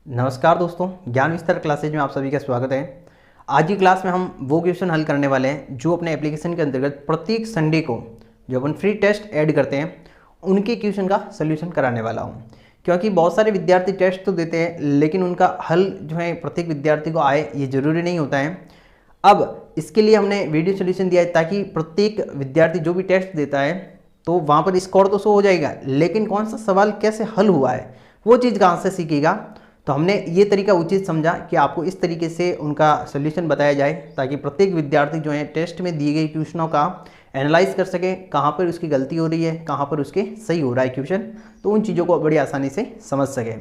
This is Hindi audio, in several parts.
नमस्कार दोस्तों, ज्ञान विस्तार क्लासेज में आप सभी का स्वागत है। आज की क्लास में हम वो क्वेश्चन हल करने वाले हैं जो अपने एप्लीकेशन के अंतर्गत प्रत्येक संडे को जो अपन फ्री टेस्ट ऐड करते हैं उनके क्वेश्चन का सलूशन कराने वाला हूं। क्योंकि बहुत सारे विद्यार्थी टेस्ट तो देते हैं लेकिन उनका हल जो है प्रत्येक विद्यार्थी को आए ये ज़रूरी नहीं होता है। अब इसके लिए हमने वीडियो सोल्यूशन दिया है ताकि प्रत्येक विद्यार्थी जो भी टेस्ट देता है तो वहाँ पर स्कोर तो शो हो जाएगा, लेकिन कौन सा सवाल कैसे हल हुआ है वो चीज़ कहाँ से सीखेगा। तो हमने ये तरीका उचित समझा कि आपको इस तरीके से उनका सोल्यूशन बताया जाए ताकि प्रत्येक विद्यार्थी जो है टेस्ट में दिए गए क्वेश्चनों का एनालाइज कर सके, कहाँ पर उसकी गलती हो रही है, कहाँ पर उसके सही हो रहा है क्वेश्चन, तो उन चीज़ों को बड़ी आसानी से समझ सके।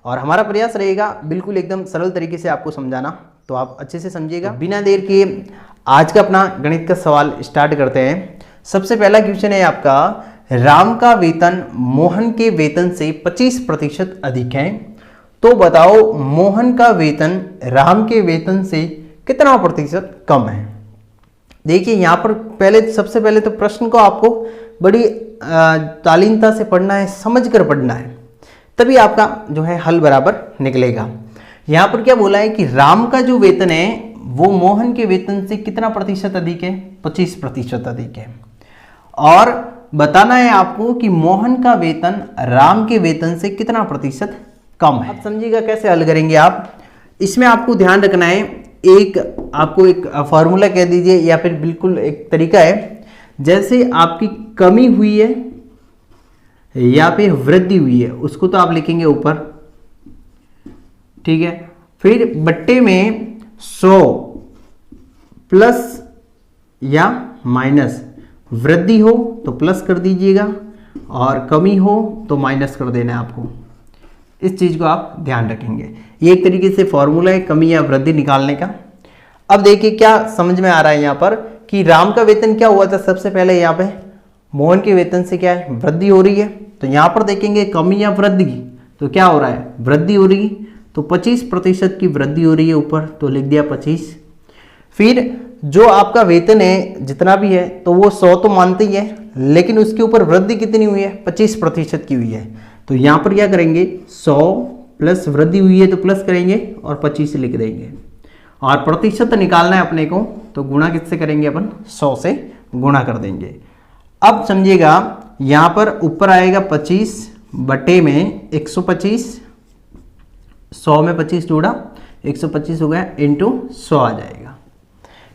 और हमारा प्रयास रहेगा बिल्कुल एकदम सरल तरीके से आपको समझाना, तो आप अच्छे से समझिएगा। बिना देर के आज का अपना गणित का सवाल स्टार्ट करते हैं। सबसे पहला क्वेश्चन है आपका, राम का वेतन मोहन के वेतन से 25% अधिक है, तो बताओ मोहन का वेतन राम के वेतन से कितना प्रतिशत कम है। देखिए यहाँ पर सबसे पहले तो प्रश्न को आपको बड़ी तालीमता से पढ़ना है, समझ कर पढ़ना है, तभी आपका जो है हल बराबर निकलेगा। यहाँ पर क्या बोला है कि राम का जो वेतन है वो मोहन के वेतन से कितना प्रतिशत अधिक है, 25% अधिक है। और बताना है आपको कि मोहन का वेतन राम के वेतन से कितना प्रतिशत कम है। अब समझिएगा कैसे हल करेंगे आप। इसमें आपको ध्यान रखना है, आपको एक फॉर्मूला कह दीजिए या फिर बिल्कुल एक तरीका है। जैसे आपकी कमी हुई है या फिर वृद्धि हुई है उसको तो आप लिखेंगे ऊपर, ठीक है। फिर बट्टे में 100 प्लस या माइनस, वृद्धि हो तो प्लस कर दीजिएगा और कमी हो तो माइनस कर देना है आपको। इस चीज़ को आप ध्यान रखेंगे। ये एक तरीके से फॉर्मूला है कमी या वृद्धि निकालने का। अब देखिए क्या समझ में आ रहा है यहाँ पर कि राम का वेतन क्या हुआ था। सबसे पहले यहाँ पे मोहन के वेतन से क्या है, वृद्धि हो रही है। तो यहाँ पर देखेंगे कमी या वृद्धि, तो क्या हो रहा है, वृद्धि हो रही। तो 25% की वृद्धि हो रही है ऊपर, तो लिख दिया 25। फिर जो आपका वेतन है जितना भी है तो वो 100 तो मानते ही है, लेकिन उसके ऊपर वृद्धि कितनी हुई है, 25% की हुई है। तो यहाँ पर क्या करेंगे, 100 प्लस वृद्धि हुई है तो प्लस करेंगे और 25 लिख देंगे। और प्रतिशत निकालना है अपने को, तो गुणा किससे करेंगे अपन, 100 से गुणा कर देंगे। अब समझिएगा यहाँ पर ऊपर आएगा 25 बटे में 125, 100 में 25 जोड़ा 125 हो गया, इंटू 100 आ जाएगा।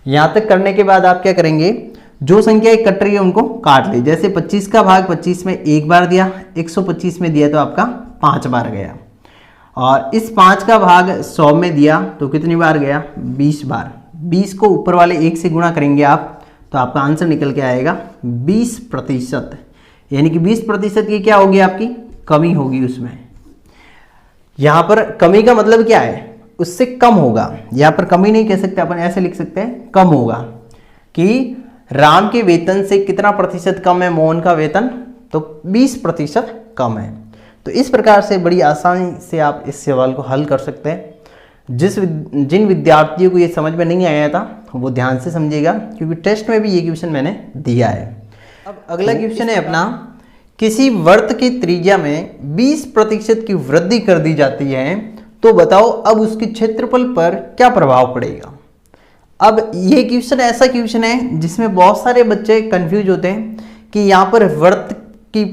यहाँ तक करने के बाद आप क्या करेंगे, जो संख्या कट रही है उनको काट ली। जैसे 25 का भाग 25 में एक बार दिया, 125 में दिया तो आपका 5 बार गया। और इस 5 का भाग 100 में दिया तो कितनी बार गया, 20 बार। 20 को ऊपर वाले 1 से गुणा करेंगे आप तो आपका आंसर निकल के आएगा 20%। यानी कि 20% की क्या होगी, आपकी कमी होगी उसमें। यहाँ पर कमी का मतलब क्या है, उससे कम होगा। यहाँ पर कमी नहीं कह सकते अपन, ऐसे लिख सकते हैं कम होगा कि राम के वेतन से कितना प्रतिशत कम है मोहन का वेतन, तो 20% कम है। तो इस प्रकार से बड़ी आसानी से आप इस सवाल को हल कर सकते हैं। जिन विद्यार्थियों को ये समझ में नहीं आया था वो ध्यान से समझिएगा, क्योंकि टेस्ट में भी ये क्वेश्चन मैंने दिया है। अब अगला क्वेश्चन है अपना, किसी वर्त की त्रिज्या में 20% की वृद्धि कर दी जाती है, तो बताओ अब उसके क्षेत्रफल पर क्या प्रभाव पड़ेगा। अब ये क्वेश्चन ऐसा क्वेश्चन है जिसमें बहुत सारे बच्चे कंफ्यूज होते हैं कि यहाँ पर वर्त की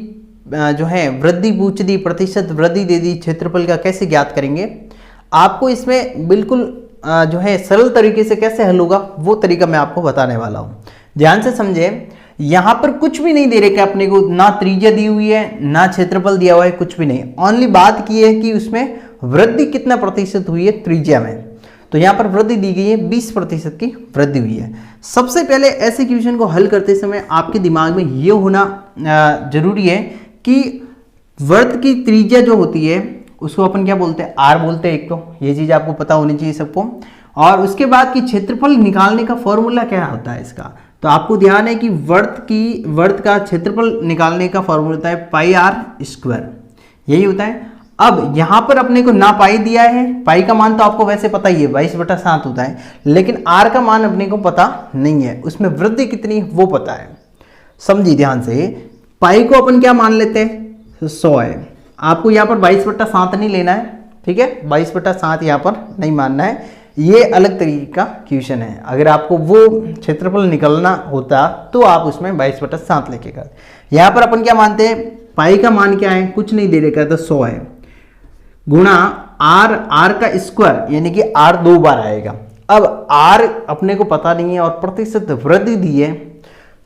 जो है वृद्धि पूछ दी, प्रतिशत वृद्धि दे दी, क्षेत्रफल का कैसे ज्ञात करेंगे। आपको इसमें बिल्कुल जो है सरल तरीके से कैसे हल होगा वो तरीका मैं आपको बताने वाला हूँ। ध्यान से समझे, यहाँ पर कुछ भी नहीं दे रखे अपने को, ना त्रिज्या दी हुई है ना क्षेत्रफल दिया हुआ है, कुछ भी नहीं। ओनली बात की है कि उसमें वृद्धि कितना प्रतिशत हुई है त्रिज्या में। तो यहाँ पर वृद्धि दी गई है, 20% की वृद्धि हुई है। सबसे पहले ऐसे क्वेश्चन को हल करते समय आपके दिमाग में ये होना जरूरी है कि वर्त की त्रिज्या जो होती है उसको अपन क्या बोलते हैं, आर बोलते हैं। एक तो ये चीज़ आपको पता होनी चाहिए सबको। और उसके बाद की क्षेत्रफल निकालने का फॉर्मूला क्या होता है इसका, तो आपको ध्यान है कि वर्त का क्षेत्रफल निकालने का फॉर्मूला होता है πr², यही होता है। अब यहाँ पर अपने को ना पाई दिया है, पाई का मान तो आपको वैसे पता ही है 22/7 होता है, लेकिन आर का मान अपने को पता नहीं है, उसमें वृद्धि कितनी वो पता है। समझिए ध्यान से, पाई को अपन क्या मान लेते हैं, 100 है। आपको यहाँ पर 22/7 नहीं लेना है, ठीक है, 22/7 यहाँ पर नहीं मानना है, ये अलग तरीके का क्वेश्चन है। अगर आपको वो क्षेत्रफल निकलना होता तो आप उसमें 22/7 लेके कर। यहाँ पर अपन क्या मानते हैं, पाई का मान क्या है, कुछ नहीं दे रखा है तो 100 है, गुणा आर का स्क्वायर यानी कि आर 2 बार आएगा। अब आर अपने को पता नहीं है और प्रतिशत वृद्धि दी है,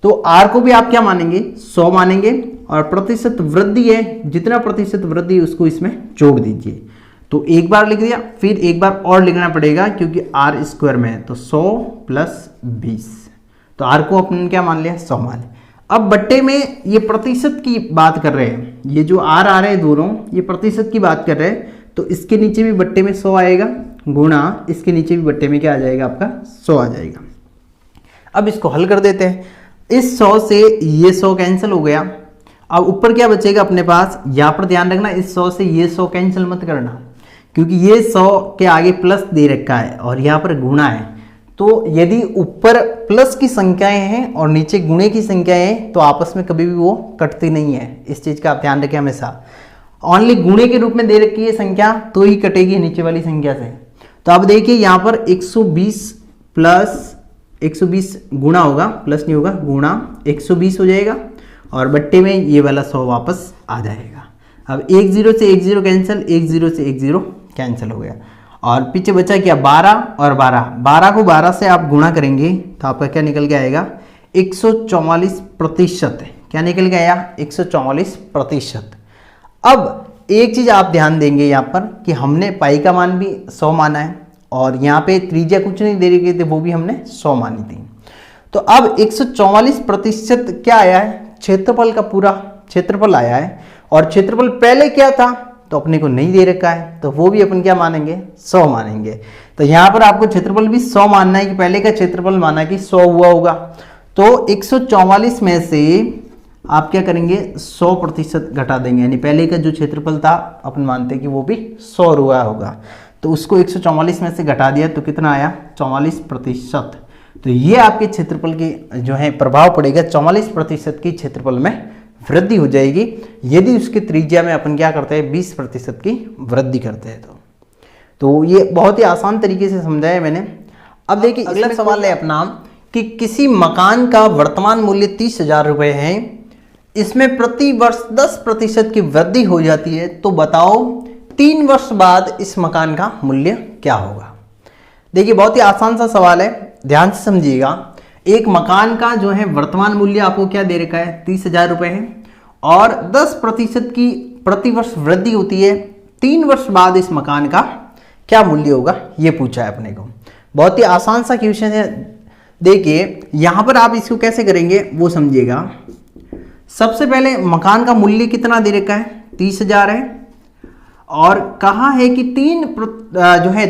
तो आर को भी आप क्या मानेंगे, 100 मानेंगे, और प्रतिशत वृद्धि है, जितना प्रतिशत वृद्धि है उसको इसमें जोड़ दीजिए। तो एक बार लिख दिया, फिर एक बार और लिखना पड़ेगा क्योंकि आर स्क्वायर में है, तो 100 + 20, तो आर को अपन क्या मान लिया, 100 मान लिया। अब बट्टे में ये प्रतिशत की बात कर रहे हैं, ये जो आर आ रहे हैं दोनों ये प्रतिशत की बात कर रहे हैं, तो इसके नीचे भी बट्टे में 100 आएगा, गुणा इसके नीचे भी बट्टे में क्या आ जाएगा, आपका 100 आ जाएगा। अब इसको हल कर देते हैं, इस 100 से ये 100 कैंसिल हो गया, अब ऊपर क्या बचेगा अपने पास, यहाँ पर ध्यान रखना इस 100 से ये 100 कैंसिल मत करना, क्योंकि ये 100 के आगे प्लस दे रखा है और यहाँ पर गुणा है, तो यदि ऊपर प्लस की संख्याएं हैं और नीचे गुणे की संख्याएं हैं तो आपस में कभी भी वो कटती नहीं है, इस चीज का आप ध्यान रखें हमेशा। ओनली गुणे के रूप में दे रखी है संख्या तो ही कटेगी नीचे वाली संख्या से। तो अब देखिए यहाँ पर 120 + 120 गुणा होगा, प्लस नहीं होगा, गुणा 120 हो जाएगा और बट्टे में ये वाला 100 वापस आ जाएगा। अब 1 0 से 1 0 कैंसिल, 1 0 से 1 0 कैंसिल हो गया और पीछे बचा क्या, 12 और 12 को 12 से आप गुणा करेंगे तो आपका क्या निकल के आएगा, 144%। क्या निकल के आया, 144%। अब एक चीज आप ध्यान देंगे यहाँ पर कि हमने पाई का मान भी 100 माना है और यहाँ पे त्रिज्या कुछ नहीं दे रही थी, वो भी हमने 100 मानी थी। तो अब 144% क्या आया है, क्षेत्रफल का पूरा क्षेत्रफल आया है, और क्षेत्रफल पहले क्या था तो अपने को नहीं दे रखा है, तो वो भी अपन क्या मानेंगे, 100 मानेंगे। तो यहाँ पर आपको क्षेत्रफल भी 100 मानना है कि पहले का क्षेत्रफल माना कि 100 हुआ होगा, तो 144 में से आप क्या करेंगे, 100% घटा देंगे, यानी पहले का जो क्षेत्रफल था अपन मानते हैं कि वो भी 100 हुआ होगा, तो उसको 144 में से घटा दिया तो कितना आया, 44%। तो ये आपके क्षेत्रफल की जो है प्रभाव पड़ेगा, 44% की क्षेत्रफल में वृद्धि हो जाएगी यदि उसके त्रिज्या में अपन क्या करते हैं, 20% की वृद्धि करते हैं। तो ये बहुत ही आसान तरीके से समझाया मैंने। अब देखिए अगला सवाल है अपना कि किसी मकान का वर्तमान मूल्य 30,000 रुपये है, इसमें प्रति वर्ष 10% की वृद्धि हो जाती है, तो बताओ 3 वर्ष बाद इस मकान का मूल्य क्या होगा। देखिए बहुत ही आसान सा सवाल है, ध्यान से समझिएगा। एक मकान का जो है वर्तमान मूल्य आपको क्या दे रखा है, 30,000 रुपये है और 10% की प्रतिवर्ष वृद्धि होती है, 3 वर्ष बाद इस मकान का क्या मूल्य होगा ये पूछा है अपने को। बहुत ही आसान सा क्वेश्चन है। देखिए यहां पर आप इसको कैसे करेंगे वो समझिएगा। सबसे पहले मकान का मूल्य कितना दे रखा है, 30,000 है, और कहा है कि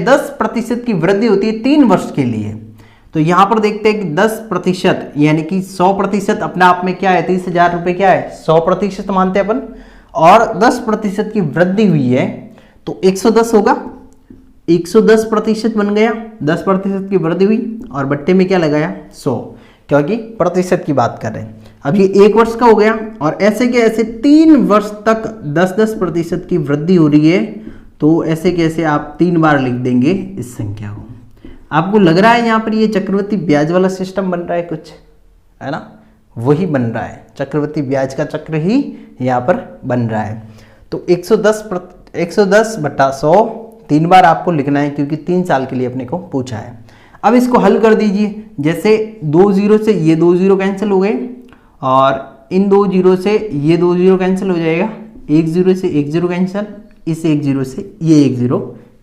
10% की वृद्धि होती है 3 वर्ष के लिए। तो यहां पर देखते हैं कि 10% यानी कि 100% अपने आप में क्या है, 30,000 रुपये क्या है, 100% मानते हैं अपन, और 10% की वृद्धि हुई है तो 110 होगा, 110% बन गया, 10% की वृद्धि हुई और बट्टे में क्या लगाया, 100, क्योंकि प्रतिशत की बात कर रहे हैं। अब ये 1 वर्ष का हो गया और ऐसे के ऐसे 3 वर्ष तक 10% की वृद्धि हो रही है, तो ऐसे कैसे आप 3 बार लिख देंगे इस संख्या को। आपको लग रहा है यहाँ पर ये चक्रवृद्धि ब्याज वाला सिस्टम बन रहा है कुछ, है ना, वही बन रहा है, चक्रवृद्धि ब्याज का चक्र ही यहाँ पर बन रहा है। तो 110/100 3 बार आपको लिखना है क्योंकि 3 साल के लिए अपने को पूछा है। अब इसको हल कर दीजिए, जैसे 2 0 से ये 2 0 कैंसिल हो गए और इन 2 0 से ये 2 0 कैंसिल हो जाएगा, 1 0 से 1 0 कैंसिल, इस 1 0 से ये 1 0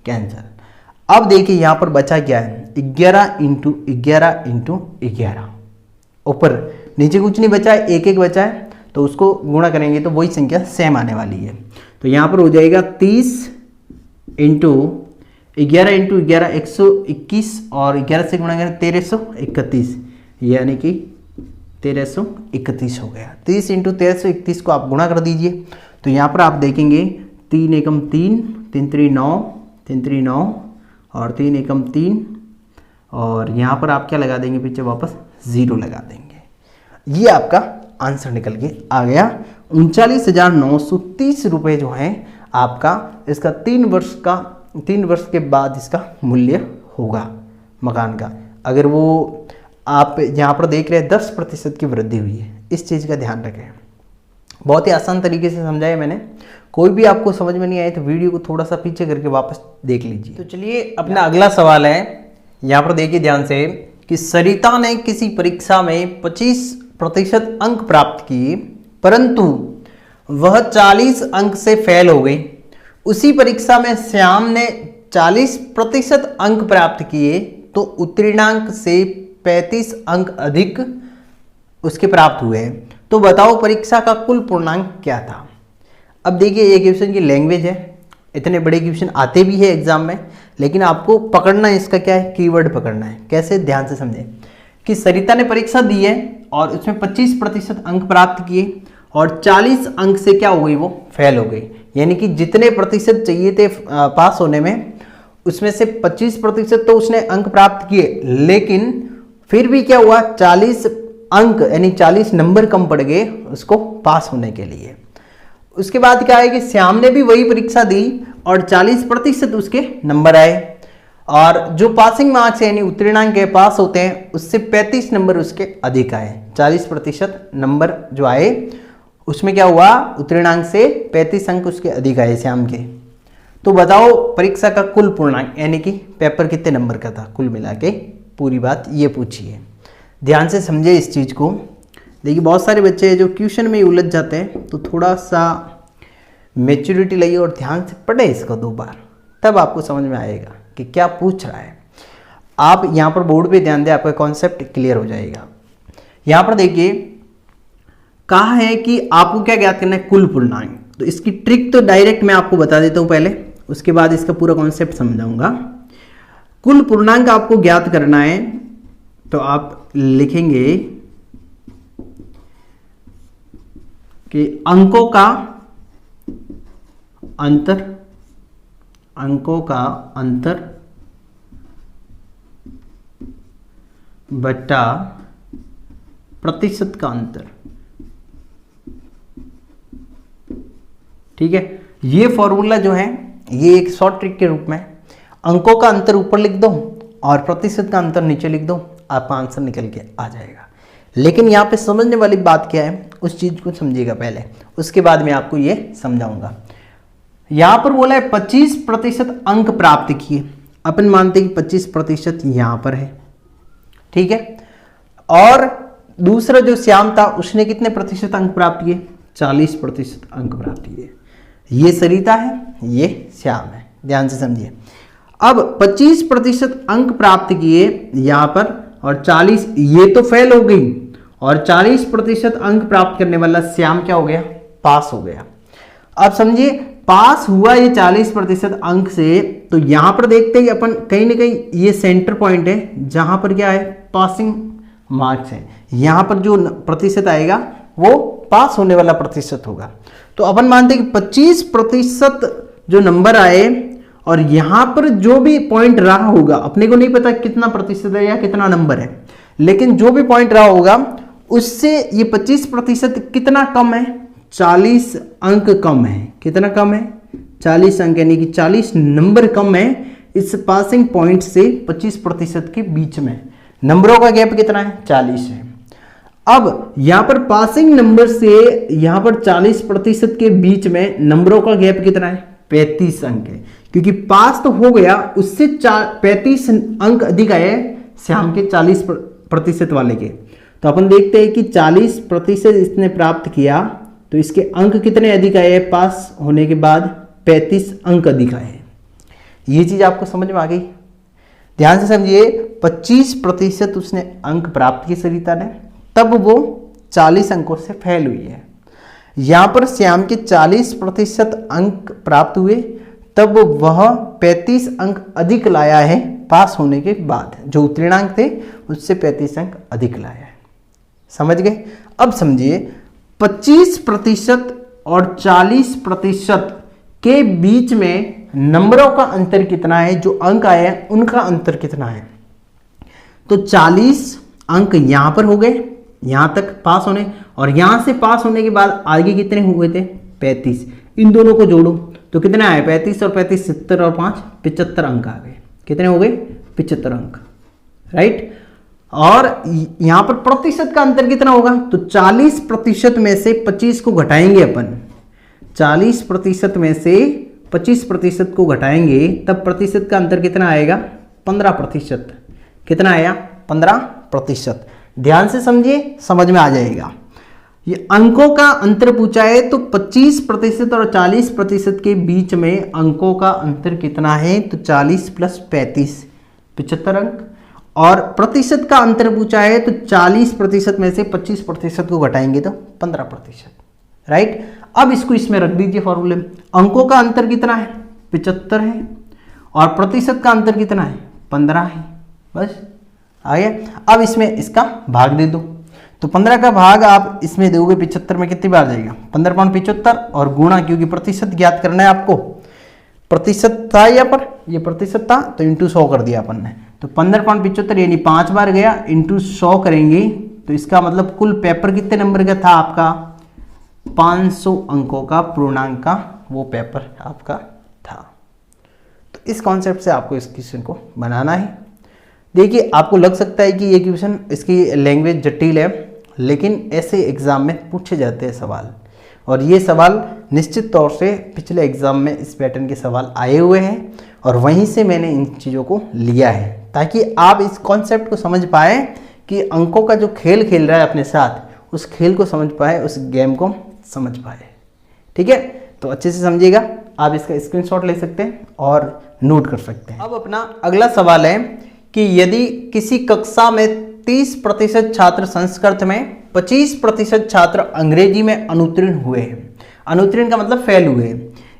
कैंसिल। अब देखिए यहाँ पर बचा क्या है, 11 × 11 × 11, ऊपर नीचे कुछ नहीं बचा है, 1 1 बचा है, तो उसको गुणा करेंगे तो वही संख्या सेम आने वाली है। तो यहाँ पर हो जाएगा 30 × 11 × 11 121 और 11 से गुणा करें 1331, यानी कि 1331 हो गया। 30 × 1331 को आप गुणा कर दीजिए तो यहाँ पर आप देखेंगे 3 एकम 3, 3 3 9, 3 3 9 और 3 एकम 3, और यहाँ पर आप क्या लगा देंगे, पीछे वापस 0 लगा देंगे। ये आपका आंसर निकल के आ गया। 39,930 रुपये जो है आपका इसका 3 वर्ष के बाद इसका मूल्य होगा मकान का। अगर वो आप यहाँ पर देख रहे हैं 10% की वृद्धि हुई है, इस चीज़ का ध्यान रखें। बहुत ही आसान तरीके से समझाया मैंने। कोई भी आपको समझ में नहीं आए तो वीडियो को थोड़ा सा पीछे करके वापस देख लीजिए। तो चलिए अपना अगला सवाल है, यहाँ पर देखिए ध्यान से कि सरिता ने किसी परीक्षा में 25% अंक प्राप्त किए परंतु वह 40 अंक से फेल हो गई। उसी परीक्षा में श्याम ने 40% अंक प्राप्त किए तो उत्तीर्णांक से 35 अंक अधिक उसके प्राप्त हुए। तो बताओ परीक्षा का कुल पूर्णांक क्या था। अब देखिए ये क्वेश्चन की लैंग्वेज है, इतने बड़े क्वेश्चन आते भी है एग्जाम में, लेकिन आपको पकड़ना है इसका क्या है, कीवर्ड पकड़ना है। कैसे, ध्यान से समझें कि सरिता ने परीक्षा दी है और उसमें 25% अंक प्राप्त किए और 40 अंक से क्या हो गई, वो फेल हो गई। यानी कि जितने प्रतिशत चाहिए थे पास होने में उसमें से 25% तो उसने अंक प्राप्त किए, लेकिन फिर भी क्या हुआ, 40 अंक यानी 40 नंबर कम पड़ गए उसको पास होने के लिए। उसके बाद क्या है कि श्याम ने भी वही परीक्षा दी और 40% उसके नंबर आए और जो पासिंग मार्क्स यानी उत्तीर्णांक के पास होते हैं उससे 35 नंबर उसके अधिक आए। 40% नंबर जो आए उसमें क्या हुआ, उत्तीर्णांक से 35 अंक उसके अधिक आए श्याम के। तो बताओ परीक्षा का कुल पूर्णांक यानी कि पेपर कितने नंबर का था कुल मिला के, पूरी बात ये पूछिए। ध्यान से समझे इस चीज़ को। देखिए बहुत सारे बच्चे जो ट्यूशन में उलझ जाते हैं, तो थोड़ा सा मैच्योरिटी लाइए और ध्यान से पढ़े इसको 2 बार, तब आपको समझ में आएगा कि क्या पूछ रहा है। आप यहाँ पर बोर्ड पे ध्यान दें, आपका कॉन्सेप्ट क्लियर हो जाएगा। यहाँ पर देखिए कहा है कि आपको क्या ज्ञात करना है, कुल पूर्णांक। तो इसकी ट्रिक तो डायरेक्ट मैं आपको बता देता हूँ पहले, उसके बाद इसका पूरा कॉन्सेप्ट समझाऊंगा। कुल पूर्णांक आपको ज्ञात करना है तो आप लिखेंगे कि अंकों का अंतर बटा प्रतिशत का अंतर। ठीक है, ये फॉर्मूला जो है ये एक शॉर्ट ट्रिक के रूप में, अंकों का अंतर ऊपर लिख दो और प्रतिशत का अंतर नीचे लिख दो, आपका आंसर निकल के आ जाएगा। लेकिन यहाँ पे समझने वाली बात क्या है, उस चीज को समझिएगा पहले, उसके बाद मैं आपको ये समझाऊंगा। यहाँ पर बोला है 25% अंक प्राप्त किए, अपन मानते हैं कि 25% यहाँ पर है, ठीक है। और दूसरा जो श्याम था उसने कितने प्रतिशत अंक प्राप्त किए, 40% अंक प्राप्त किए। ये सरिता है, ये श्याम है, ध्यान से समझिए। अब 25% अंक प्राप्त किए यहाँ पर और 40, ये तो फेल हो गई और 40% अंक प्राप्त करने वाला श्याम क्या हो गया, पास हो गया। अब समझिए पास हुआ ये 40% अंक से, तो यहां पर देखते हैं अपन कहीं ना कहीं ये सेंटर पॉइंट है जहां पर क्या है, पासिंग मार्क्स है। यहां पर जो प्रतिशत आएगा वो पास होने वाला प्रतिशत होगा। तो अपन मानते हैं कि 25% जो नंबर आए और यहां पर जो भी पॉइंट रहा होगा, अपने को नहीं पता कितना प्रतिशत है या कितना नंबर है, लेकिन जो भी पॉइंट रहा होगा उससे ये 25% कितना कम है, 40 अंक कम है। कितना कम है, 40 अंक, यानी कि 40 नंबर कम है इस पासिंग पॉइंट से 25% के बीच में। नंबरों का गैप कितना है, 40 है। अब यहां पर पासिंग नंबर से यहां पर 40% के बीच में नंबरों का गैप कितना है, 35 अंक है। क्योंकि पास तो हो गया, उससे 35 अंक अधिक आए श्याम के 40% वाले के। तो अपन देखते हैं कि 40% इसने प्राप्त किया तो इसके अंक कितने अधिक आए, पास होने के बाद 35 अंक अधिक आए। ये चीज आपको समझ में आ गई। ध्यान से समझिए, 25% उसने अंक प्राप्त किए सरिता ने, तब वो 40 अंकों से फेल हुई है। यहां पर श्याम के 40% अंक प्राप्त हुए, तब वह 35 अंक अधिक लाया है पास होने के बाद। जो उत्तीर्णांक थे उससे 35 अंक अधिक लाया है। समझ गए। अब समझिए 25% और 40% के बीच में नंबरों का अंतर कितना है, जो अंक आए हैं उनका अंतर कितना है। तो 40 अंक यहां पर हो गए, यहां तक पास होने, और यहां से पास होने के बाद आगे कितने हुए थे, 35। इन दोनों को जोड़ो तो कितने आए 35 और 35 70 और 5 75 अंक आ गए। कितने हो गए 75 अंक, राइट। और यहां पर प्रतिशत का अंतर कितना होगा, तो 40% में से 25 को घटाएंगे अपन, 40% में से 25% को घटाएंगे, तब प्रतिशत का अंतर कितना आएगा 15%। कितना आया 15%। ध्यान से समझिए, समझ में आ जाएगा। ये अंकों का अंतर पूछा है तो 25% और 40% के बीच में अंकों का अंतर कितना है, तो 40 प्लस 35 75 अंक। और प्रतिशत का अंतर पूछा है तो 40% में से 25% को घटाएंगे तो 15%, राइट। अब इसको इसमें रख दीजिए फॉर्मूले में। अंकों का अंतर कितना है 75 है और प्रतिशत का अंतर कितना है 15 है, बस आ गया। अब इसमें इसका भाग दे दो, तो 15 का भाग आप इसमें दोगे 75 में कितनी बार जाएगा 15.75 और गुणा, क्योंकि प्रतिशत ज्ञात करना है आपको, प्रतिशत था यहाँ पर, ये प्रतिशत था तो इंटू 100 कर दिया अपन ने, तो 15.75 यानी 5 बार गया इंटू 100 करेंगे, तो इसका मतलब कुल पेपर कितने नंबर का था आपका 500 अंकों का पूर्णांक का वो पेपर आपका था। तो इस कॉन्सेप्ट से आपको इस क्वेश्चन को बनाना है। देखिए आपको लग सकता है कि ये क्वेश्चन इसकी लैंग्वेज जटिल है, लेकिन ऐसे एग्जाम में पूछे जाते हैं सवाल, और ये सवाल निश्चित तौर से पिछले एग्जाम में इस पैटर्न के सवाल आए हुए हैं, और वहीं से मैंने इन चीज़ों को लिया है ताकि आप इस कॉन्सेप्ट को समझ पाए कि अंकों का जो खेल खेल रहा है अपने साथ, उस खेल को समझ पाए, उस गेम को समझ पाए। ठीक है, तो अच्छे से समझिएगा। आप इसका स्क्रीनशॉट ले सकते हैं और नोट कर सकते हैं। अब अपना अगला सवाल है कि यदि किसी कक्षा में 30% छात्र संस्कृत में, 25% छात्र अंग्रेजी में अनुत्तीर्ण हुए हैं, अनुत्तीर्ण का मतलब फेल हुए,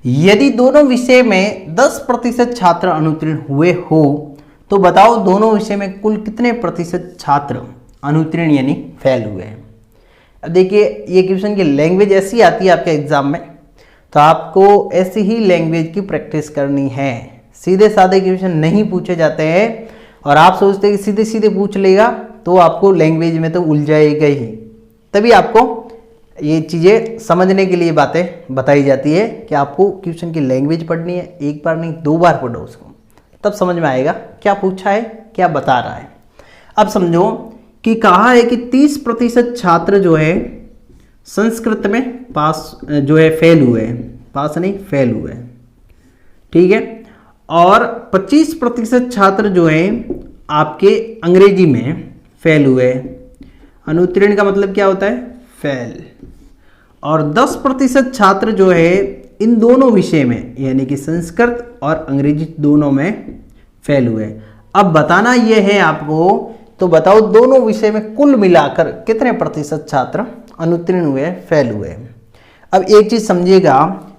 यदि दोनों विषय में 10% छात्र अनुत्तीर्ण हुए हो तो बताओ दोनों विषय में कुल कितने प्रतिशत छात्र अनुत्तीर्ण यानी फेल हुए हैं। अब देखिए ये क्वेश्चन की लैंग्वेज ऐसी आती है आपके एग्जाम में, तो आपको ऐसी ही लैंग्वेज की प्रैक्टिस करनी है। सीधे साधे क्वेश्चन नहीं पूछे जाते हैं, और आप सोचते हैं कि सीधे सीधे पूछ लेगा तो आपको लैंग्वेज में तो उलझाएगा ही। तभी आपको ये चीज़ें समझने के लिए बातें बताई जाती है कि आपको क्वेश्चन की लैंग्वेज पढ़नी है, एक बार नहीं 2 बार पढ़ो उसको, तब समझ में आएगा क्या पूछा है, क्या बता रहा है। अब समझो कि कहा है कि 30% छात्र जो है संस्कृत में पास जो है फेल हुए हैं, पास नहीं फेल हुए हैं, ठीक है। और 25% छात्र जो है आपके अंग्रेजी में फेल हुए। अनुत्तीर्ण का मतलब क्या होता है फेल। और 10% छात्र जो है इन दोनों विषय में यानी कि संस्कृत और अंग्रेजी दोनों में फेल हुए। अब बताना यह है आपको, तो बताओ दोनों विषय में कुल मिलाकर कितने प्रतिशत छात्र अनुत्तीर्ण हुए, फेल हुए। अब एक चीज समझिएगा,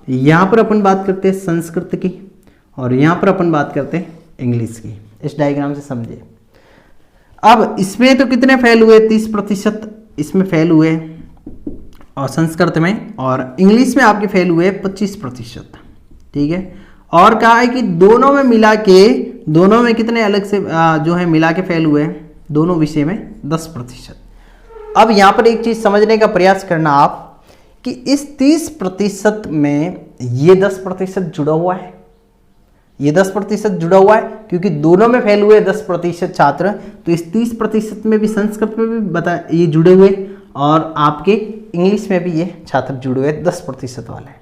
यहां पर अपन बात करते हैं संस्कृत की और यहां पर अपन बात करते हैं इंग्लिश की। इस डायग्राम से समझिए। अब इसमें तो कितने फेल हुए 30% इसमें फेल हुए और संस्कृत में, और इंग्लिश में आपके फेल हुए 25%, ठीक है। और कहा है कि दोनों में मिला के, दोनों में कितने अलग से जो है मिला के फेल हुए दोनों विषय में 10%। अब यहां पर एक चीज समझने का प्रयास करना आप कि इस 30% में ये 10% जुड़ा हुआ है, ये 10% जुड़ा हुआ है क्योंकि दोनों में फेल हुए 10% छात्र, तो इस 30% में भी संस्कृत में भी बता ये जुड़े हुए और आपके इंग्लिश में भी ये छात्र जुड़े हुए 10% वाले।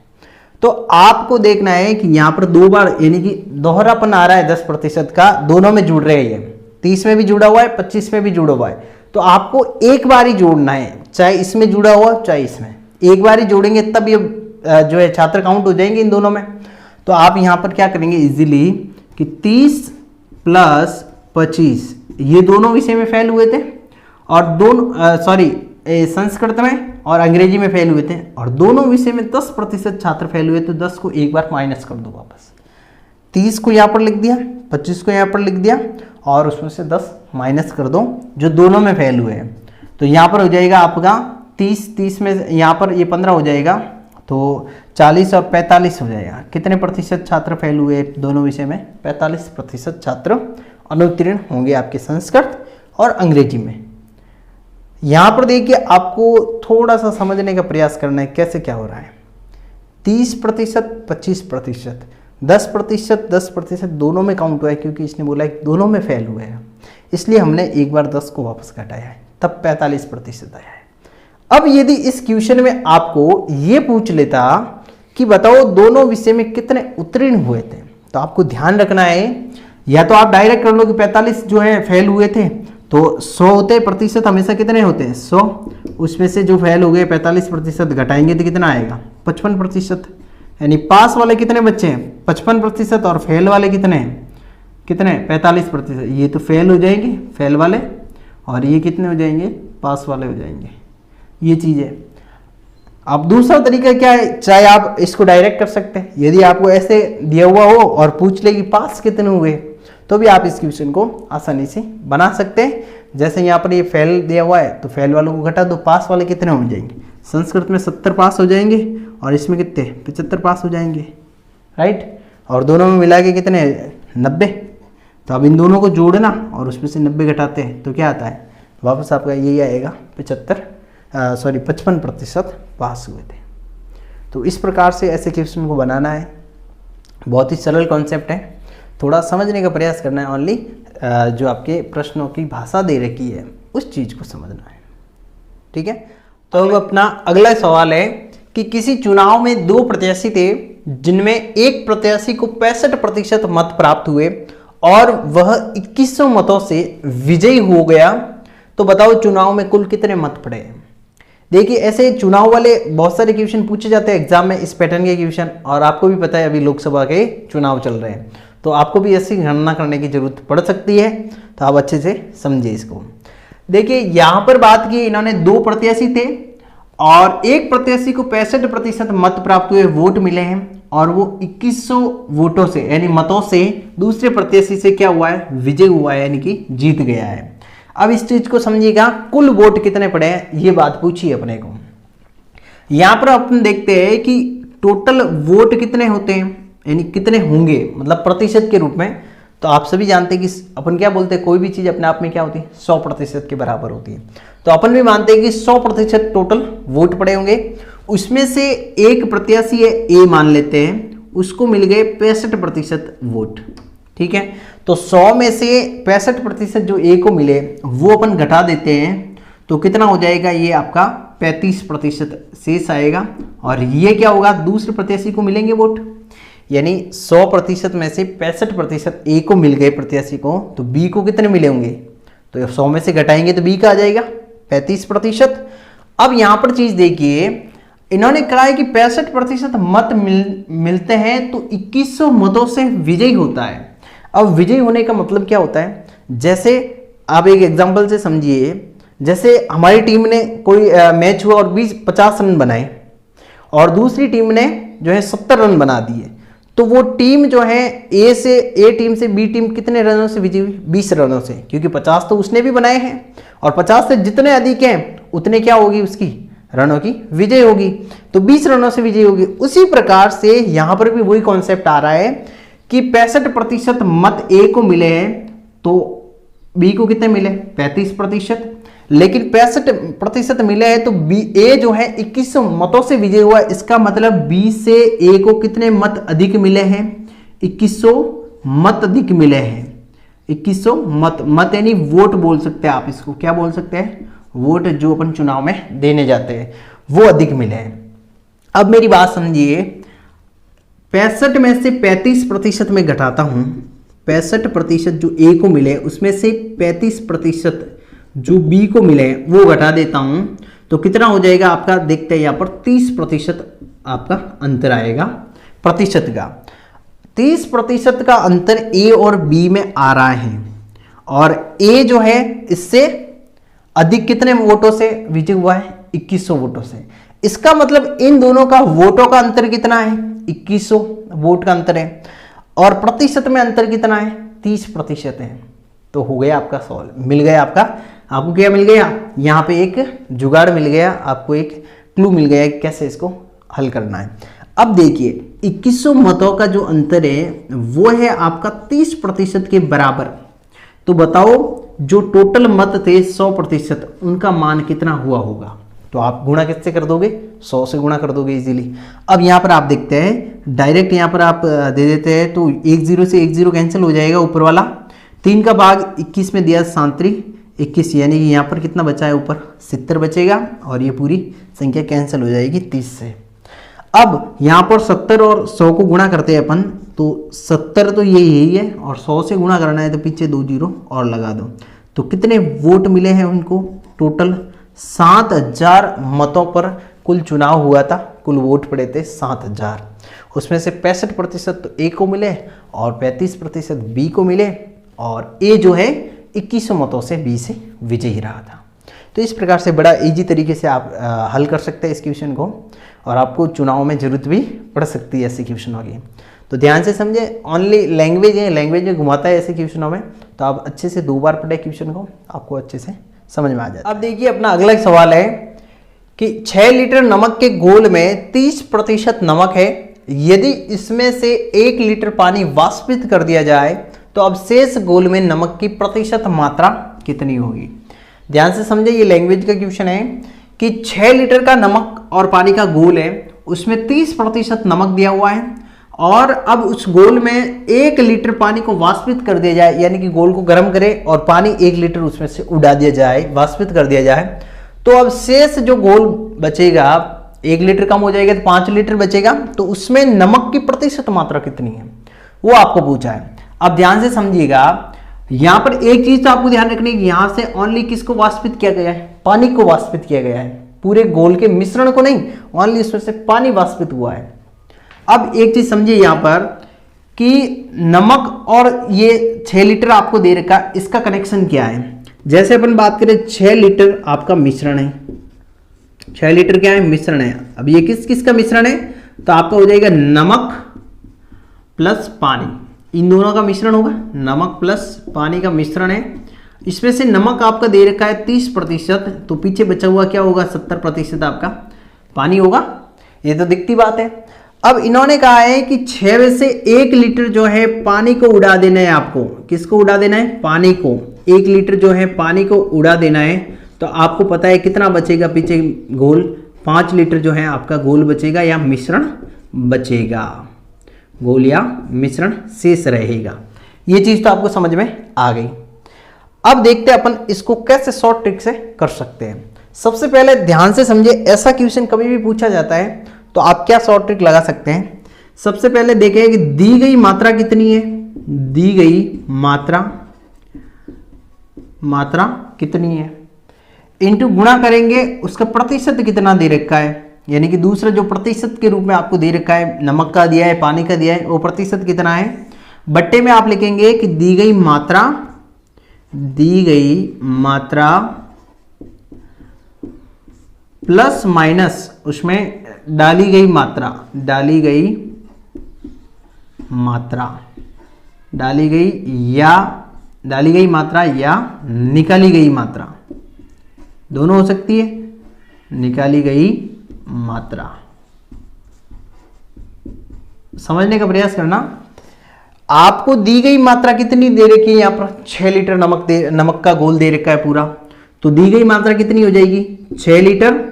तो आपको देखना है कि यहाँ पर 2 बार यानी कि दोहरापन आ रहा है 10% का, दोनों में जुड़ रहे हैं, 30 में भी जुड़ा हुआ है 25 में भी जुड़ा हुआ है। तो आपको एक बार ही जोड़ना है, चाहे इसमें जुड़ा हुआ चाहे इसमें, एक बार ही जोड़ेंगे तब ये जो है छात्र काउंट हो जाएंगे इन दोनों में। तो आप यहाँ पर क्या करेंगे इजीली कि 30 प्लस 25 ये दोनों विषय में फेल हुए थे और दोनों संस्कृत में और अंग्रेजी में फेल हुए थे, और दोनों विषय में 10% छात्र फेल हुए, तो 10 को एक बार माइनस कर दो वापस, 30 को यहाँ पर लिख दिया, 25 को यहाँ पर लिख दिया और उसमें से 10 माइनस कर दो जो दोनों में फेल हुए हैं। तो यहाँ पर हो जाएगा आपका 30 में यहाँ पर ये 15 हो जाएगा, तो 40 और 45 हो जाएगा। कितने प्रतिशत छात्र फेल हुए दोनों विषय में? 45% छात्र अनुत्तीर्ण होंगे आपके संस्कृत और अंग्रेजी में। यहाँ पर देखिए आपको थोड़ा सा समझने का प्रयास करना है कैसे क्या हो रहा है। 30%, 25%, 10%, 10% दोनों में काउंट हुआ है, क्योंकि इसने बोला है दोनों में फेल हुए हैं, इसलिए हमने एक बार 10 को वापस घटाया है, तब 45% आया है। अब यदि इस क्वेश्चन में आपको ये पूछ लेता कि बताओ दोनों विषय में कितने उत्तीर्ण हुए थे, तो आपको ध्यान रखना है, या तो आप डायरेक्ट कर लो कि 45 जो है फेल हुए थे, तो 100 होते प्रतिशत हमेशा कितने होते हैं 100, उसमें से जो फेल हो गए 45% घटाएंगे तो कितना आएगा 55%, यानी पास वाले कितने बच्चे हैं 55% और फेल वाले कितने हैं 45%। ये तो फेल हो जाएंगे फेल वाले, और ये कितने हो जाएंगे पास वाले हो जाएंगे, ये चीज़ है। अब दूसरा तरीका क्या है, चाहे आप इसको डायरेक्ट कर सकते हैं, यदि आपको ऐसे दिया हुआ हो और पूछ ले कि पास कितने हुए, तो भी आप इस क्वेश्चन को आसानी से बना सकते हैं। जैसे यहाँ पर ये फेल दिया हुआ है, तो फेल वालों को घटा दो, पास वाले कितने हो जाएंगे, संस्कृत में 70 पास हो जाएंगे, और इसमें कितने 75 पास हो जाएंगे, राइट। और दोनों में मिला के कितने 90, तो अब इन दोनों को जोड़ना और उसमें से 90 घटाते हैं तो क्या आता है, वापस आपका यही आएगा 55% पास हुए थे। तो इस प्रकार से ऐसे क्वेश्चन को बनाना है, बहुत ही सरल कॉन्सेप्ट है, थोड़ा समझने का प्रयास करना है, ओनली जो आपके प्रश्नों की भाषा दे रखी है उस चीज़ को समझना है, ठीक है। तो अब अपना अगला सवाल है कि किसी चुनाव में 2 प्रत्याशी थे, जिनमें एक प्रत्याशी को 65% मत प्राप्त हुए और वह 2100 मतों से विजयी हो गया, तो बताओ चुनाव में कुल कितने मत पड़े। देखिए ऐसे चुनाव वाले बहुत सारे क्वेश्चन पूछे जाते हैं एग्जाम में, इस पैटर्न के क्वेश्चन, और आपको भी पता है अभी लोकसभा के चुनाव चल रहे हैं, तो आपको भी ऐसी गणना करने की जरूरत पड़ सकती है, तो आप अच्छे से समझिए इसको। देखिए यहाँ पर बात की, इन्होंने 2 प्रत्याशी थे और एक प्रत्याशी को 65% मत प्राप्त हुए, वोट मिले हैं, और वो 2100 वोटों से यानी मतों से दूसरे प्रत्याशी से क्या हुआ है, विजय हुआ है, यानी कि जीत गया है। अब इस चीज को समझिएगा, कुल वोट कितने पड़े हैं ये बात पूछिए अपने को। यहां पर अपन देखते हैं कि टोटल वोट कितने होते हैं, यानी कितने होंगे, मतलब प्रतिशत के रूप में। तो आप सभी जानते हैं कि अपन क्या बोलते हैं, कोई भी चीज अपने आप में क्या होती है 100% के बराबर होती है। तो अपन भी मानते हैं कि 100% टोटल वोट पड़े होंगे, उसमें से एक प्रत्याशी है ए मान लेते हैं, उसको मिल गए 65% वोट, ठीक है। तो 100 में से 65% जो ए को मिले वो अपन घटा देते हैं, तो कितना हो जाएगा, ये आपका 35% शेष आएगा, और ये क्या होगा, दूसरे प्रत्याशी को मिलेंगे वोट, यानी 100% में से 65% ए को मिल गए प्रत्याशी को, तो बी को कितने मिले होंगे, तो 100 में से घटाएंगे तो बी का आ जाएगा 35%। अब यहां पर चीज देखिए, इन्होंने कहा है कि 65% मत मिलते हैं तो 2100 मतों से विजयी होता है। अब विजयी होने का मतलब क्या होता है, जैसे आप एक एग्जांपल से समझिए, जैसे हमारी टीम ने कोई मैच हुआ और 50 रन बनाए और दूसरी टीम ने जो है 70 रन बना दिए, तो वो टीम जो है ए टीम से बी टीम कितने रनों से विजयी हुई, 20 रनों से, क्योंकि 50 तो उसने भी बनाए हैं, और 50 से जितने अधिक हैं उतने क्या होगी, उसकी रनों की विजय होगी, तो 20 रनों से विजय होगी। उसी प्रकार से यहां पर भी वही कॉन्सेप्ट आ रहा है कि 65% मत ए को मिले हैं, तो बी को कितने मिले 35%, लेकिन 65% मिले हैं तो बी ए जो है 2100 मतों से विजय हुआ, इसका मतलब बी से ए को कितने मत अधिक मिले हैं, 2100 मत अधिक मिले हैं, 2100 मत यानी वोट बोल सकते हैं आप इसको, क्या बोल सकते हैं, वोट जो अपन चुनाव में देने जाते हैं वो अधिक मिले हैं। अब मेरी बात समझिए, 65 में से 35% में घटाता हूं, 65% जो ए को मिले उसमें से 35% जो बी को मिले वो घटा देता हूं, तो कितना हो जाएगा आपका, देखते हैं यहां पर 30% आपका अंतर आएगा प्रतिशत का। 30% का अंतर ए और बी में आ रहा है, और ए जो है इससे अधिक कितने वोटों से विजय हुआ है, 2100 वोटों से। इसका मतलब इन दोनों का वोटों का अंतर कितना है, 2100 वोट का अंतर है, और प्रतिशत में अंतर कितना है, 30% है। तो हो गया आपका सॉल्व, मिल गया आपको क्या मिल गया, यहाँ पे एक जुगाड़ मिल गया, आपको एक क्लू मिल गया कैसे इसको हल करना है। अब देखिए 2100 मतों का जो अंतर है वो है आपका 30% के बराबर, तो बताओ जो टोटल मत थे 100% उनका मान कितना हुआ होगा, तो आप गुणा किससे कर दोगे, 100 से गुणा कर दोगे इजीली। अब यहाँ पर आप देखते हैं डायरेक्ट यहाँ पर आप दे देते हैं तो 1 0 से 1 0 कैंसिल हो जाएगा ऊपर वाला। 3 का भाग 21 में दिया 37 यानी कि यहाँ पर कितना बचा है ऊपर 70 बचेगा और ये पूरी संख्या कैंसिल हो जाएगी 30 से। अब यहाँ पर 70 और 100 को गुणा करते हैं अपन तो 70 तो यही है और 100 से गुणा करना है तो पीछे 2 0 और लगा दो। तो कितने वोट मिले हैं उनको? टोटल 7000 मतों पर कुल चुनाव हुआ था, कुल वोट पड़े थे 7000। उसमें से 65% तो ए को मिले और 35% बी को मिले और ए जो है 2100 मतों से बी से विजयी रहा था। तो इस प्रकार से बड़ा इजी तरीके से आप हल कर सकते हैं इस क्वेश्चन को और आपको चुनाव में जरूरत भी पड़ सकती है ऐसे क्वेश्चनों की। तो ध्यान से समझे, ओनली लैंग्वेज है, लैंग्वेज में घुमाता है ऐसे क्वेश्चनों में। तो आप अच्छे से 2 बार पढ़े क्वेश्चन को, आपको अच्छे से समझ में आ जाता है। अब देखिए अपना अगला सवाल है कि 6 लीटर नमक के घोल में 30% नमक है। यदि इसमें से 1 लीटर पानी वाष्पित कर दिया जाए तो अब शेष घोल में नमक की प्रतिशत मात्रा कितनी होगी? ध्यान से समझे, ये लैंग्वेज का क्वेश्चन है कि 6 लीटर का नमक और पानी का घोल है, उसमें 30% नमक दिया हुआ है और अब उस घोल में 1 लीटर पानी को वाष्पित कर दिया जाए, यानी कि घोल को गर्म करे और पानी 1 लीटर उसमें से उड़ा दिया जाए, वाष्पित कर दिया जाए। तो अब शेष जो घोल बचेगा, 1 लीटर कम हो जाएगा तो 5 लीटर बचेगा, तो उसमें नमक की प्रतिशत मात्रा कितनी है वो आपको पूछा है। अब ध्यान से समझिएगा, यहां पर एक चीज तो आपको ध्यान रखनी है कि यहां से ओनली किसको वाष्पित किया गया है? पानी को वाष्पित किया गया है, पूरे घोल के मिश्रण को नहीं, ओनली उसमें से पानी वाष्पित हुआ है। अब एक चीज समझिए यहां पर कि नमक और ये 6 लीटर आपको दे रखा, इसका कनेक्शन क्या है? जैसे अपन बात करें 6 लीटर आपका मिश्रण है, 6 लीटर क्या है? मिश्रण है। अब ये किस किस का मिश्रण है? तो आपका हो जाएगा नमक प्लस पानी, इन दोनों का मिश्रण होगा, नमक प्लस पानी का मिश्रण है। इसमें से नमक आपका दे रखा है 30%, तो पीछे बचा हुआ क्या होगा? 70% आपका पानी होगा। ये तो दिखती बात है। अब इन्होंने कहा है कि 6 में से 1 लीटर जो है पानी को उड़ा देना है आपको। किसको उड़ा देना है? पानी को। 1 लीटर जो है पानी को उड़ा देना है, तो आपको पता है कितना बचेगा पीछे घोल? 5 लीटर जो है आपका घोल बचेगा या मिश्रण बचेगा, घोल या मिश्रण शेष रहेगा। ये चीज तो आपको समझ में आ गई। अब देखते हैं अपन इसको कैसे शॉर्ट ट्रिक से कर सकते हैं। सबसे पहले ध्यान से समझे, ऐसा क्वेश्चन कभी भी पूछा जाता है तो आप क्या शॉर्ट ट्रिक लगा सकते हैं। सबसे पहले देखें कि दी गई मात्रा कितनी है, दी गई मात्रा कितनी है, इनटू गुणा करेंगे उसका प्रतिशत कितना दे रखा है, यानी कि दूसरा जो प्रतिशत के रूप में आपको दे रखा है, नमक का दिया है, पानी का दिया है, वो प्रतिशत कितना है, बट्टे में आप लिखेंगे कि दी गई मात्रा प्लस माइनस उसमें डाली गई मात्रा या निकाली गई मात्रा, दोनों हो सकती है। निकाली गई मात्रा समझने का प्रयास करना। आपको दी गई मात्रा कितनी दे रखी है? यहां पर 6 लीटर नमक का घोल दे रखा है पूरा, तो दी गई मात्रा कितनी हो जाएगी? 6 लीटर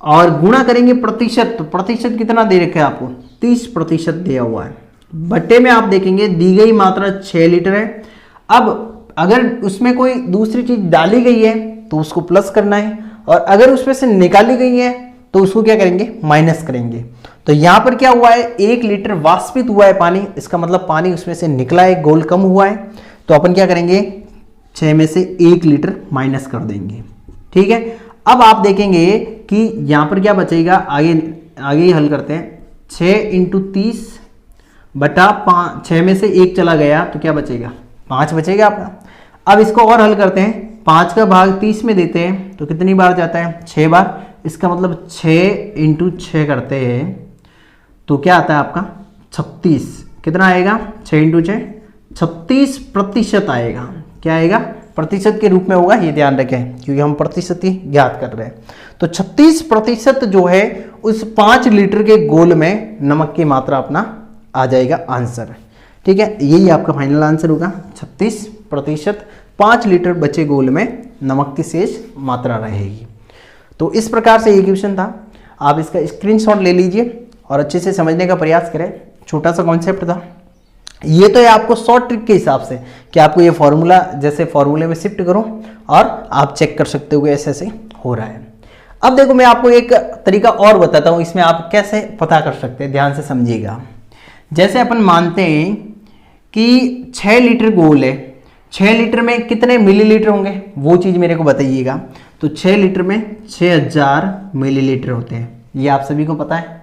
और गुणा करेंगे प्रतिशत, तो प्रतिशत कितना दे रखा है आपको? 30% दिया हुआ है। बट्टे में आप देखेंगे दी गई मात्रा 6 लीटर है। अब अगर उसमें कोई दूसरी चीज डाली गई है तो उसको प्लस करना है, और अगर उसमें से निकाली गई है तो उसको क्या करेंगे? माइनस करेंगे। तो यहां पर क्या हुआ है? 1 लीटर वाष्पित हुआ है पानी, इसका मतलब पानी उसमें से निकला है, घोल कम हुआ है, तो अपन क्या करेंगे? 6 में से 1 लीटर माइनस कर देंगे। ठीक है। अब आप देखेंगे कि यहां पर क्या बचेगा, आगे ही हल करते हैं। 6 × 30 बटा 5, 6 में से 1 चला गया तो क्या बचेगा? 5 बचेगा आपका। अब इसको और हल करते हैं, 5 का भाग 30 में देते हैं तो कितनी बार जाता है? 6 बार। इसका मतलब 6 × 6 करते हैं तो क्या आता है आपका? 36। कितना आएगा? 6 × 6 36% आएगा। क्या आएगा? प्रतिशत के रूप में होगा, ये ध्यान रखें क्योंकि हम प्रतिशत ही ज्ञात कर रहे हैं। तो 36% जो है उस 5 लीटर के घोल में नमक की मात्रा अपना आ जाएगा आंसर। ठीक है, यही आपका फाइनल आंसर होगा। 36% 5 लीटर बचे घोल में नमक की शेष मात्रा रहेगी। तो इस प्रकार से ये क्वेश्चन था। आप इसका स्क्रीनशॉट ले लीजिए और अच्छे से समझने का प्रयास करें। छोटा सा कॉन्सेप्ट था ये, तो है आपको शॉर्ट ट्रिक के हिसाब से कि आपको ये फॉर्मूला जैसे फॉर्मूले में शिफ्ट करो और आप चेक कर सकते हो ऐसे ऐसे हो रहा है। अब देखो मैं आपको एक तरीका और बताता हूँ, इसमें आप कैसे पता कर सकते हैं, ध्यान से समझिएगा। जैसे अपन मानते हैं कि 6 लीटर गोल है, 6 लीटर में कितने मिलीलीटर होंगे वो चीज़ मेरे को बताइएगा। तो 6 लीटर में 6000 मिलीलीटर होते हैं, ये आप सभी को पता है।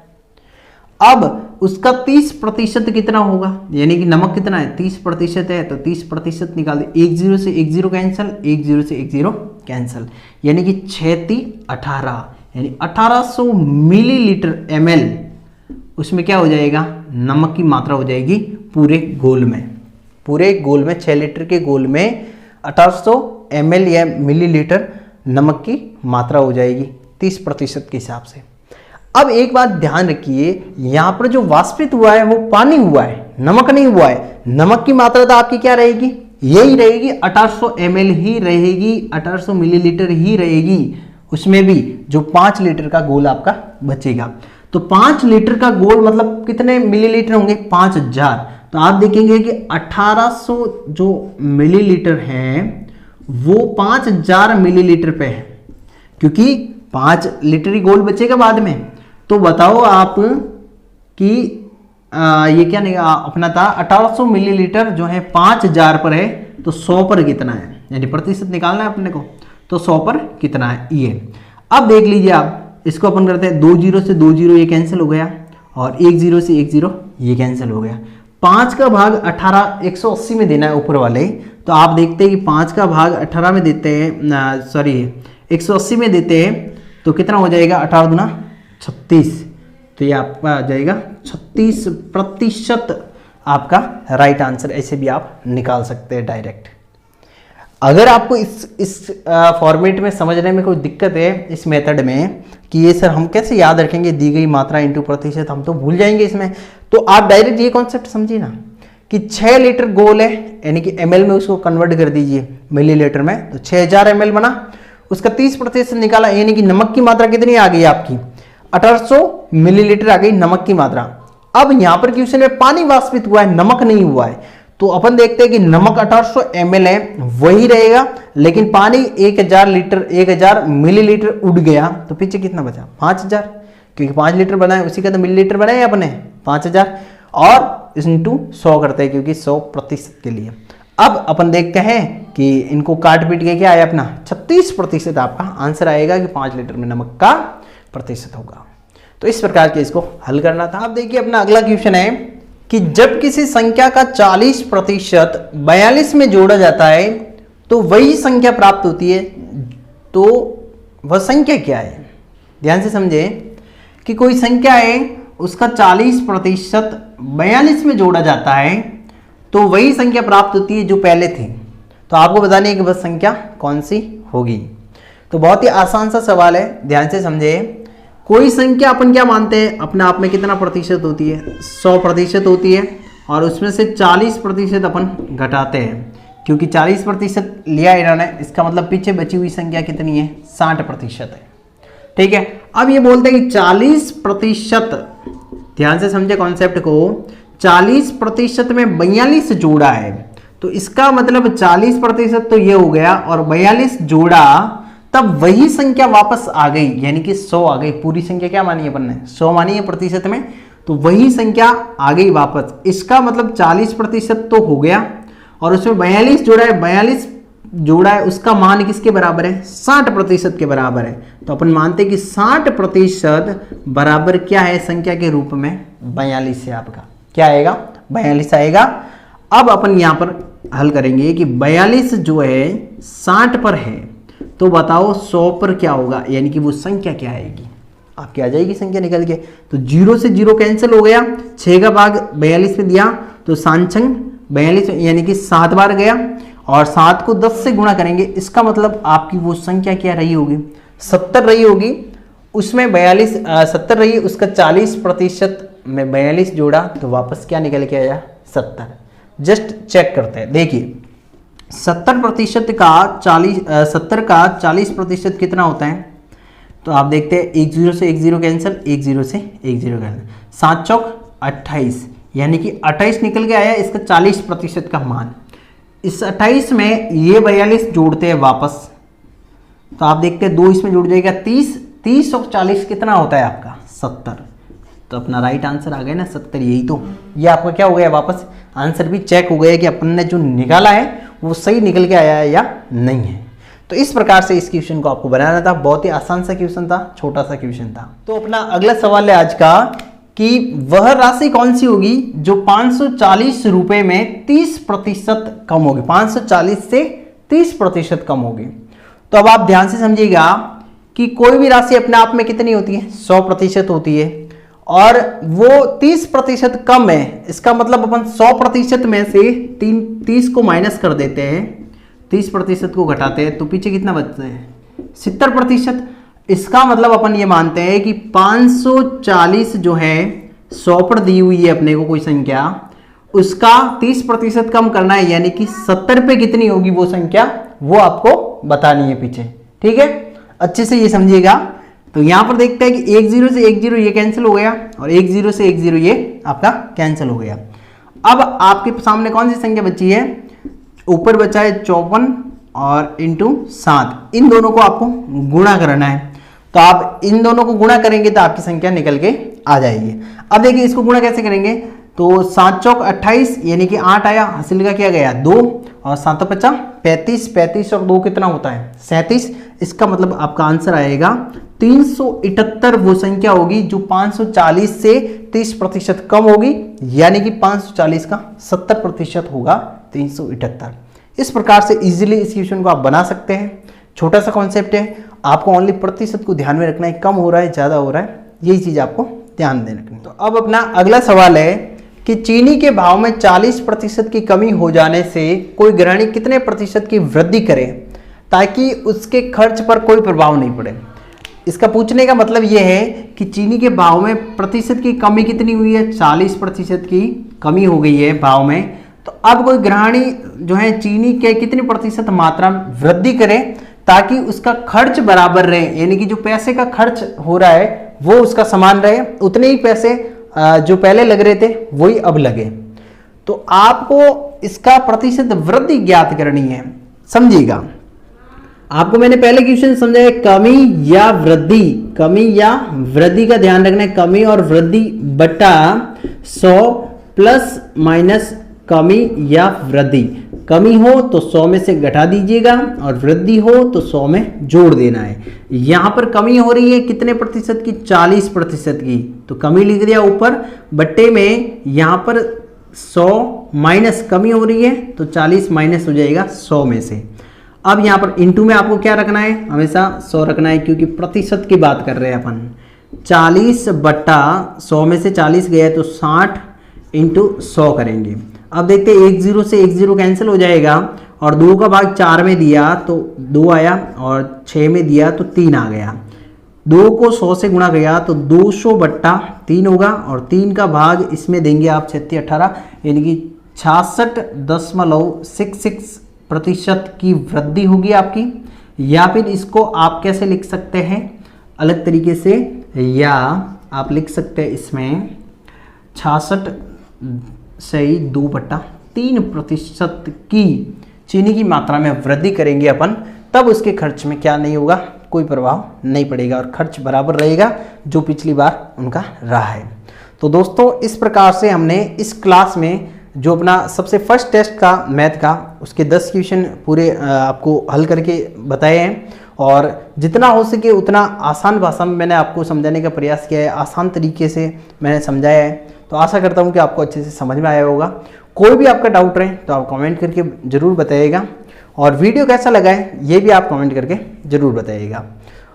अब उसका 30% कितना होगा, यानी कि नमक कितना है, 30% है, तो 30% निकाल दे। 1 0 से 1 0 कैंसिल, 1 0 से 1 0 कैंसिल, यानी कि 6 18, यानी 1800 मिलीलीटर ml उसमें क्या हो जाएगा, नमक की मात्रा हो जाएगी पूरे गोल में। पूरे गोल में 6 लीटर के गोल में 1800 ml या मिलीलीटर नमक की मात्रा हो जाएगी 30% के हिसाब से। अब एक बात ध्यान रखिए, यहां पर जो वाष्पित हुआ है वो पानी हुआ है, नमक नहीं हुआ है। नमक की मात्रा तो आपकी क्या रहेगी, यही रहेगी, 1800 ml ही रहेगी, 1800 मिलीलीटर ही रहेगी। उसमें भी जो 5 लीटर का गोल आपका बचेगा, तो 5 लीटर का गोल मतलब कितने मिलीलीटर होंगे, 5000। तो आप देखेंगे कि 1800 जो मिलीलीटर है वो 5000 मिलीलीटर पे है, क्योंकि 5 लीटर ही गोल बचेगा बाद में। तो बताओ आप कि ये क्या नहीं अपना था 1800 मिलीलीटर जो है 5000 पर है, तो 100 पर कितना है, यानी प्रतिशत निकालना है अपने को, तो 100 पर कितना है ये। अब देख लीजिए आप, इसको अपन करते हैं 2 0 से 2 0 ये कैंसिल हो गया, और 1 0 से 1 0 ये कैंसिल हो गया। 5 का भाग 18 180 में देना है ऊपर वाले, तो आप देखते हैं कि 5 का भाग 18 में देते हैं, सॉरी 180 में देते हैं, तो कितना हो जाएगा, 18 गुना 36, तो ये आपका आ जाएगा 36% आपका राइट आंसर। ऐसे भी आप निकाल सकते हैं डायरेक्ट। अगर आपको इस फॉर्मेट में समझने में कोई दिक्कत है, इस मेथड में कि ये सर हम कैसे याद रखेंगे दी गई मात्रा इंटू प्रतिशत, हम तो भूल जाएंगे इसमें, तो आप डायरेक्ट ये कॉन्सेप्ट समझिए ना कि 6 लीटर गोल है, यानी कि ml में उसको कन्वर्ट कर दीजिए मिलीलीटर में, तो 6000 ml बना, उसका 30% निकाला, यानी कि नमक की मात्रा कितनी आ गई आपकी, 1800 मिलीलीटर आ गई नमक की मात्रा। अब यहां पर क्वेश्चन में पानी वाष्पित हुआ है, नमक नहीं हुआ है, तो अपन देखते हैं कि नमक 1800 ml है वही रहेगा, लेकिन पानी 1000 मिलीलीटर उड़ गया, तो पीछे कितना बचा, 5000, क्योंकि 5 लीटर बनाए उसी का तो मिलीलीटर बनाए अपने 5000, और इंटू 100 करते हैं क्योंकि 100% के लिए। अब अपन देखते हैं कि इनको काट पीट के क्या आया अपना 36% आपका आंसर आएगा कि 5 लीटर में नमक का प्रतिशत होगा। तो इस प्रकार के इसको हल करना था। अब देखिए अपना अगला क्वेश्चन है कि जब किसी संख्या का 40% 42 में जोड़ा जाता है तो वही संख्या प्राप्त होती है, तो वह संख्या क्या है। ध्यान से समझे कि कोई संख्या है उसका 40% 42 में जोड़ा जाता है तो वही संख्या प्राप्त होती है जो पहले थी। तो आपको बतानी है कि वह संख्या कौन सी होगी। तो बहुत ही आसान सा सवाल है, ध्यान से समझे। कोई संख्या अपन क्या मानते हैं अपने आप में कितना प्रतिशत होती है, 100% होती है, और उसमें से 40% अपन घटाते हैं, क्योंकि 40% लिया इन्होंने, इसका मतलब पीछे बची हुई संख्या कितनी है, 60% है। ठीक है, अब ये बोलते हैं कि 40%, ध्यान से समझे कॉन्सेप्ट को, 40% में 42 जोड़ा है, तो इसका मतलब 40% तो ये हो गया, और 42 जोड़ा तब वही संख्या वापस आ गई, यानी कि 100 आ गई। पूरी संख्या क्या मानी है अपन ने, 100 मानी है प्रतिशत में, तो वही संख्या आ गई वापस। इसका मतलब 40% तो हो गया, और उसमें 42 जोड़ा है, 42 जोड़ा है, उसका मान किसके बराबर है, 60% के बराबर है। तो अपन मानते हैं कि 60% बराबर क्या है संख्या के रूप में, 42 है। आपका क्या आएगा, 42 आएगा। अब अपन यहां पर हल करेंगे कि 42 जो है 60 पर है, तो बताओ 100 पर क्या होगा, यानी कि वो संख्या क्या आएगी, आपकी आ जाएगी संख्या निकल के। तो 0 से 0 कैंसिल हो गया, 6 का भाग 42 में दिया, तो सांचंग 42 यानी कि 7 बार गया, और 7 को 10 से गुणा करेंगे, इसका मतलब आपकी वो संख्या क्या रही होगी, 70 रही होगी। उसमें 70 रही, उसका 40% में 42 जोड़ा, तो वापस क्या निकल के आया, 70। जस्ट चेक करते हैं, देखिए 70% का 40% कितना होता है, तो तो आप देखते हैं 1 0 से 1 0 कैंसिल, 1 0 से 1 0 कैंसिल, 7 चौक 28, यानी कि 28 निकल के आया इसका 40% का मान। इस 28 में ये 42 जोड़ते हैं वापस, तो आप देखते हैं 2 इसमें जुड़ जाएगा 30, 30 और 40 कितना होता है आपका 70। तो अपना राइट आंसर आ गया ना 70। यही तो ये आपका क्या हो गया, वापस आंसर भी चेक हो गया कि अपन ने जो निकाला है वो सही निकल के आया है या नहीं है। तो इस प्रकार से इस क्वेश्चन को आपको बनाना था। बहुत ही आसान सा क्वेश्चन था, छोटा सा क्वेश्चन था। तो अपना अगला सवाल है आज का कि वह राशि कौन सी होगी जो 540 रुपए में 30% कम होगी, 540 से 30% कम होगी। तो अब आप ध्यान से समझिएगा कि कोई भी राशि अपने आप में कितनी होती है, 100% होती है, और वो 30% कम है। इसका मतलब अपन 100% में से 30 को माइनस कर देते हैं, 30% को घटाते हैं, तो पीछे कितना बचता है 70%। इसका मतलब अपन ये मानते हैं कि 540 जो है 100 पर दी हुई है अपने को कोई संख्या, उसका 30% कम करना है, यानी कि 70 पे कितनी होगी वो संख्या, वो आपको बतानी है पीछे। ठीक है, अच्छे से ये समझिएगा। तो यहां पर देखते हैं कि 1 0 से 1 0 ये कैंसिल हो गया, और 1 0 से 1 0 ये आपका कैंसिल हो गया। अब आपके सामने कौन सी संख्या बची है, ऊपर बचा है 54 और इंटू 7, इन दोनों को आपको गुणा करना है। तो आप इन दोनों को गुणा करेंगे तो आपकी संख्या निकल के आ जाएगी। अब देखिए इसको गुणा कैसे करेंगे, तो 7 चौक 28, यानी कि 8 आया, हासिल का क्या गया 2, और 7 50 35, 35 और 2 कितना होता है 37। इसका मतलब आपका आंसर आएगा 378 वो संख्या होगी जो 540 से 30% कम होगी, यानी कि 540 का 70% होगा 378। इस प्रकार से इजीली इस क्वेश्चन को आप बना सकते हैं। छोटा सा कॉन्सेप्ट है, आपको ओनली प्रतिशत को ध्यान में रखना है, कम हो रहा है ज़्यादा हो रहा है, यही चीज़ आपको ध्यान में रखनी है। तो अब अपना अगला सवाल है कि चीनी के भाव में 40% की कमी हो जाने से कोई गृहिणी कितने प्रतिशत की वृद्धि करे ताकि उसके खर्च पर कोई प्रभाव नहीं पड़े। इसका पूछने का मतलब यह है कि चीनी के भाव में प्रतिशत की कमी कितनी हुई है, 40% की कमी हो गई है भाव में। तो अब कोई गृहिणी जो है चीनी के कितनी प्रतिशत मात्रा में वृद्धि करे ताकि उसका खर्च बराबर रहे, यानी कि जो पैसे का खर्च हो रहा है वो उसका समान रहे, उतने ही पैसे जो पहले लग रहे थे वही अब लगे। तो आपको इसका प्रतिशत वृद्धि ज्ञात करनी है। समझिएगा, आपको मैंने पहले क्वेश्चन समझाया कमी या वृद्धि, कमी या वृद्धि का ध्यान रखना है। कमी और वृद्धि बटा 100 प्लस माइनस कमी या वृद्धि। कमी हो तो 100 में से घटा दीजिएगा और वृद्धि हो तो 100 में जोड़ देना है। यहां पर कमी हो रही है कितने प्रतिशत की, 40% की, तो कमी लिख दिया ऊपर, बट्टे में यहां पर 100 माइनस कमी हो रही है तो 40 माइनस हो जाएगा 100 में से। अब यहां पर इंटू में आपको क्या रखना है, हमेशा 100 रखना है, क्योंकि प्रतिशत की बात कर रहे हैं अपन। 40 बट्टा 100 में से 40 गया तो 60 इंटू 100 करेंगे। अब देखते हैं 1 0 से 1 0 कैंसिल हो जाएगा, और 2 का भाग 4 में दिया तो 2 आया, और 6 में दिया तो 3 आ गया। 2 को 100 से गुणा किया तो 200 बट्टा 3 होगा, और 3 का भाग इसमें देंगे आप 36 18, यानी कि 66.66% की वृद्धि होगी आपकी। या फिर इसको आप कैसे लिख सकते हैं अलग तरीके से, या आप लिख सकते हैं इसमें 66 से 2/3% की चीनी की मात्रा में वृद्धि करेंगे अपन, तब उसके खर्च में क्या नहीं होगा, कोई प्रभाव नहीं पड़ेगा और खर्च बराबर रहेगा जो पिछली बार उनका रहा है। तो दोस्तों इस प्रकार से हमने इस क्लास में जो अपना सबसे फर्स्ट टेस्ट का मैथ का उसके 10 क्वेश्चन पूरे आपको हल करके बताए हैं, और जितना हो सके उतना आसान भाषा में मैंने आपको समझाने का प्रयास किया है, आसान तरीके से मैंने समझाया है। तो आशा करता हूँ कि आपको अच्छे से समझ में आया होगा। कोई भी आपका डाउट रहे तो आप कमेंट करके ज़रूर बताइएगा, और वीडियो कैसा लगा है ये भी आप कमेंट करके ज़रूर बताइएगा।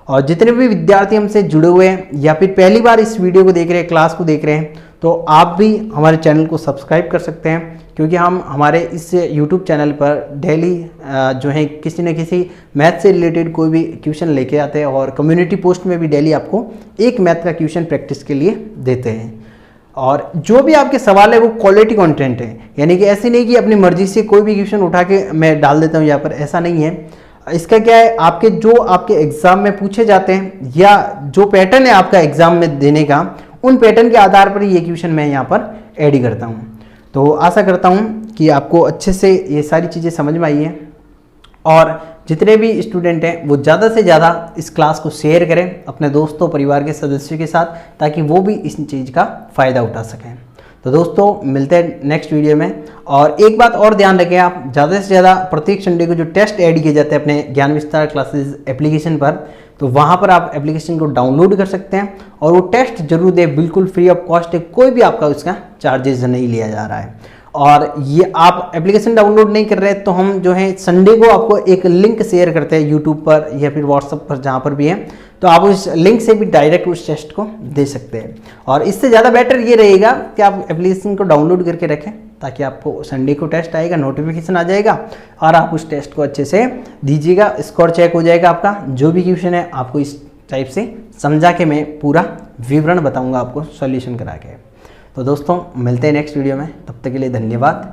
और जितने भी विद्यार्थी हमसे जुड़े हुए हैं या फिर पहली बार इस वीडियो को देख रहे हैं, क्लास को देख रहे हैं, तो आप भी हमारे चैनल को सब्सक्राइब कर सकते हैं, क्योंकि हम हमारे इस यूट्यूब चैनल पर डेली जो है किसी न किसी मैथ से रिलेटेड कोई भी क्वेश्चन लेके आते हैं, और कम्युनिटी पोस्ट में भी डेली आपको एक मैथ का क्वेश्चन प्रैक्टिस के लिए देते हैं। और जो भी आपके सवाल है वो क्वालिटी कंटेंट है, यानी कि ऐसे नहीं कि अपनी मर्जी से कोई भी क्वेश्चन उठा के मैं डाल देता हूँ यहाँ पर, ऐसा नहीं है। इसका क्या है, आपके जो आपके एग्जाम में पूछे जाते हैं या जो पैटर्न है आपका एग्जाम में देने का, उन पैटर्न के आधार पर ये क्वेश्चन मैं यहाँ पर ऐड करता हूँ। तो आशा करता हूँ कि आपको अच्छे से ये सारी चीज़ें समझ में आई है, और जितने भी स्टूडेंट हैं वो ज़्यादा से ज़्यादा इस क्लास को शेयर करें अपने दोस्तों परिवार के सदस्यों के साथ, ताकि वो भी इस चीज़ का फ़ायदा उठा सकें। तो दोस्तों मिलते हैं नेक्स्ट वीडियो में। और एक बात और ध्यान रखें, आप ज़्यादा से ज़्यादा प्रत्येक संडे को जो टेस्ट ऐड किए जाते हैं अपने ज्ञान विस्तार क्लासेस एप्लीकेशन पर, तो वहाँ पर आप एप्लीकेशन को डाउनलोड कर सकते हैं और वो टेस्ट जरूर दें, बिल्कुल फ्री ऑफ कॉस्ट है, कोई भी आपका उसका चार्जेस नहीं लिया जा रहा है। और ये आप एप्लीकेशन डाउनलोड नहीं कर रहे तो हम जो है संडे को आपको एक लिंक शेयर करते हैं यूट्यूब पर या फिर व्हाट्सएप पर, जहाँ पर भी है, तो आप उस लिंक से भी डायरेक्ट उस टेस्ट को दे सकते हैं। और इससे ज़्यादा बेटर ये रहेगा कि आप एप्लीकेशन को डाउनलोड करके रखें, ताकि आपको संडे को टेस्ट आएगा, नोटिफिकेशन आ जाएगा और आप उस टेस्ट को अच्छे से दीजिएगा, स्कोर चेक हो जाएगा आपका। जो भी क्वेश्चन है आपको इस टाइप से समझा के मैं पूरा विवरण बताऊँगा आपको सॉल्यूशन करा के। तो दोस्तों मिलते हैं नेक्स्ट वीडियो में, तब तक के लिए धन्यवाद।